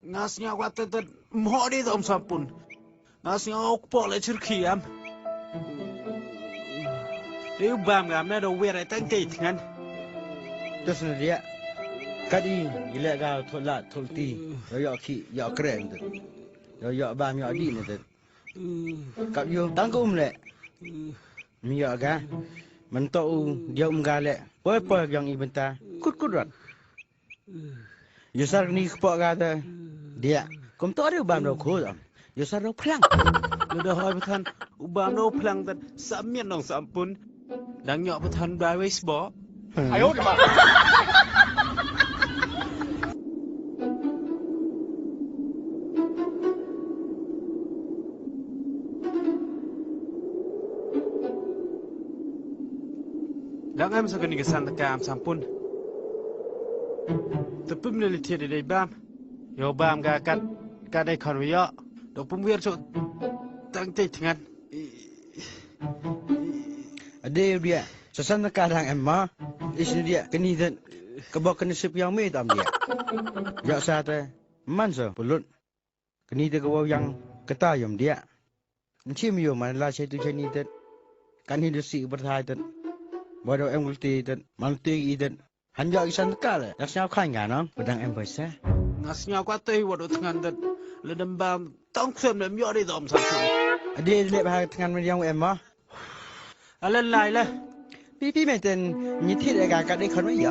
Ngasnya kata mau di dalam sampun. Ngasnya aku boleh cerkiam. Dia bam gamnya do wear itu kan. Terus dia kadi gila kau tolak tolti yo ki yo keren tu. Yo bam yo di ni tu. Kau yo tangkum le. Mi yo ga. Mentok dia gale. Apa yang ibenta? Kut-kutrat. Yo sar ni kepok kata dia. Kum tu ada bam do ko. Yo sar do plang. Udah hoi betan ubam do plang dan samian dong sampun. Dang nyok betan bai wis bo. Ayo di mana? Dang am sa kani kesan tekam sampun. Tepum neliti di bam. Yo bam ga kat dai kon wi yo. Do pum wir so tang te dengan. Ada dia. Sesana kadang emma. Isni dia keni dan kebak kena sip yang me tam dia. Ya sate man so pulut. Keni dia kebak yang ketayam dia. Encim yo man la saya tu jani dan kan hidup si berthai dan. Baru em ulti dan malti dan hanya isan kala. Yak siap kan kan pedang em besar. Ngasnya kata wadu dengan dan ledem bam tong sem lem yo di dalam sampun. Ada lep hang dengan yang emma. Alan lai lah. Pipi meten nyitir agak kat ikon ya.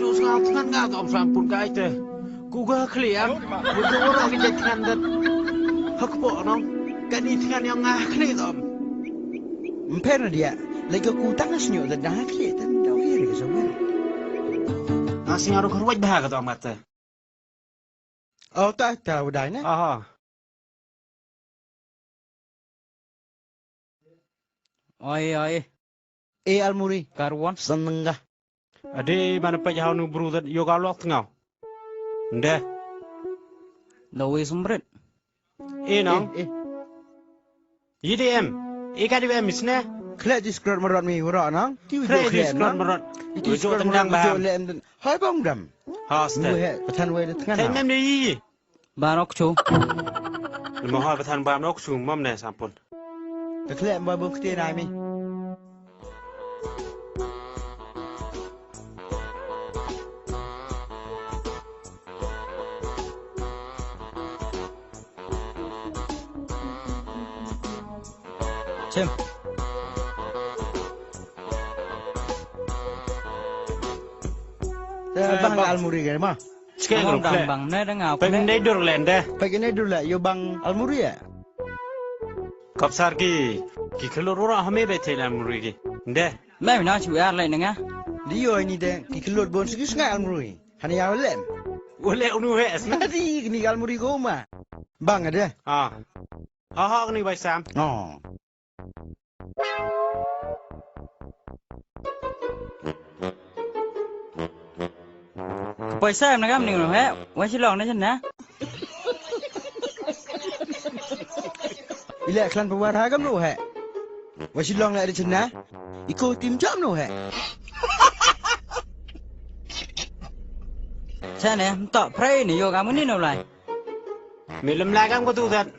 Ju sangat dengan ngah dalam sampun kai te. Kuga kliam. Kuga orang kita dengan dan hak po nong. Kan ini dengan yang ngah kli dalam. Mpena dia. Lagi ku tangan senyum dan dah kli dan dah kiri semua. Ngasih ngaruh keruat bahag dalam mata. Oh tak tahu dah ni. Aha. Oi. Almuri Karuan. seneng dah. Ade mana pejauh nu buru dan yoga lok tengau. Nde. Dawe sumret. Nong. IDM. Ika di misne. Kelak diskret merat mi ura nang. Kelak diskret merat. Itu tendang baham. Hai bang dam. Hoste. Petan wei tengah. Ten nem ni. Barok chu. Lima hoi petan baham nok sum mam ne sampun. Kelak mbak bung keti nai mi. Sim. Bang Almuri kan mah. Sekarang Bang ne dah ngau. Pengen dai dur lende. Pagi ni dulu lah, yo bang Almuri ya. Kapsar ki kelur orang hame bete la murigi. Nde. Mai na chu ar lai nga. Dia ini deh, keluar bon segi sengai Almuri. Hanya yang lem. Ole unu he asna. Tadi ni Almuri kau mah. Bang ada. Ah. Ha ni bai sam. Oh. Paisa em na gam ning no he. Wa chi long na chen na. Bila klan pewara kam no he. Wasilong la ada cena. Iko tim jam no he. Cha ne to pray ni yo gam ni no lai. Milam la gam ko tu dat.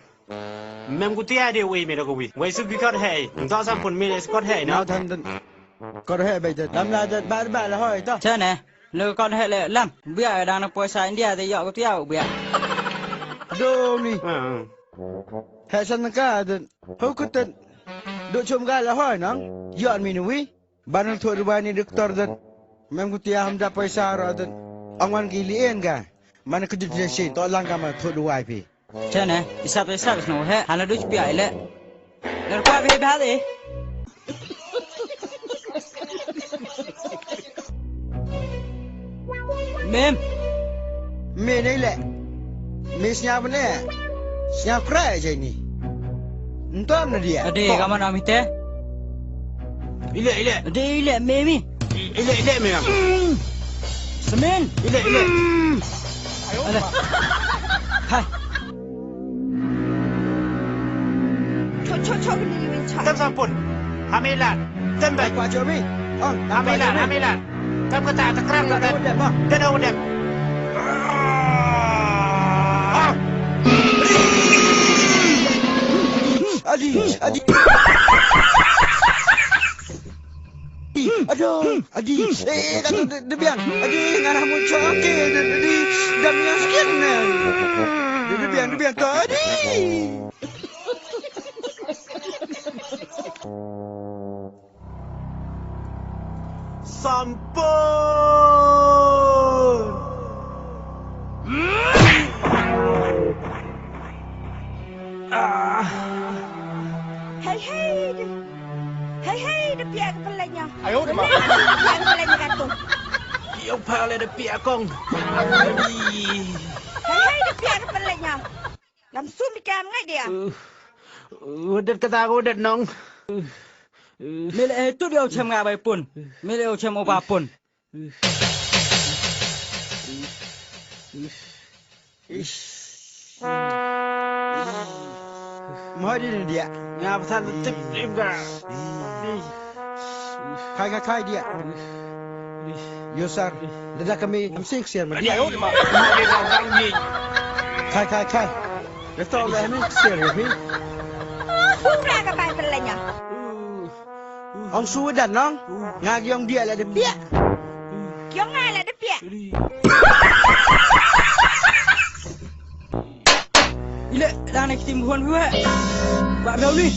Mem ku tia de we me da ko wi. Wai su bi kot he. Ndo sam pun me es kot he Nào no. thân thân. Có he bây giờ làm là ba là hỏi to. Cha ne. Lo con he le lam. Bia đang na paisa India de yo ko tiao bia. Đô ni. Ha. Hệ sân ca đơn. Hầu cứ tên. Độ chôm ga là hỏi nó. Dọn mình ui. Bạn thua được ni doktor đơn. Mem ku tia ham da paisa ra đơn. Ông ăn gilien ga. Mana kerja di sini. To lang ka ma thua được ai pi. Cha ne. Isa no he. Hala du bia le. Ler kwa bi ba de. Mem. Mẹ này lẹ. Mẹ siapa ni? Siapa krai je ni? Entah mana dia? Ade ka mana mi te? Ile. Ade memi. Ile me gam. Semen. Ile. Ada. Hai. Cho cái gì mình chạy. Tam sam pun. Hamilan. Tembe. Qua chỗ mi. Hamilan. Kam kata takram kata. Dah dah. Dah dah. Adi. Aduh, Adi. Kata Debian. Adi, ngarah muncul okey. Adi, dah minyak sekian. Debian tu Adi. Sampun. Hei, dia piak kepalanya. Ayo, mak. Piak kepalanya gantung. Yang paling ada pihak kong. Hei, dia piak kepalanya. Langsung dikam ngai dia. Udat kata aku udat nong. Mele tu dia macam ngabai pun. Mele macam apa pun. Mahal dia. Ngap san tip juga. Kai dia. Yosar, dah kami hamsing sian dia. Ayo, mak. Kai. Dah tahu dah ni sian ya, Pi. Pura kapai kepalanya. Ông Su dan nong. Ngagi ông dia lah dia piak. Kiong ngai lah dia piak. Ile dah nak timbuhan gue. Buat bau ni.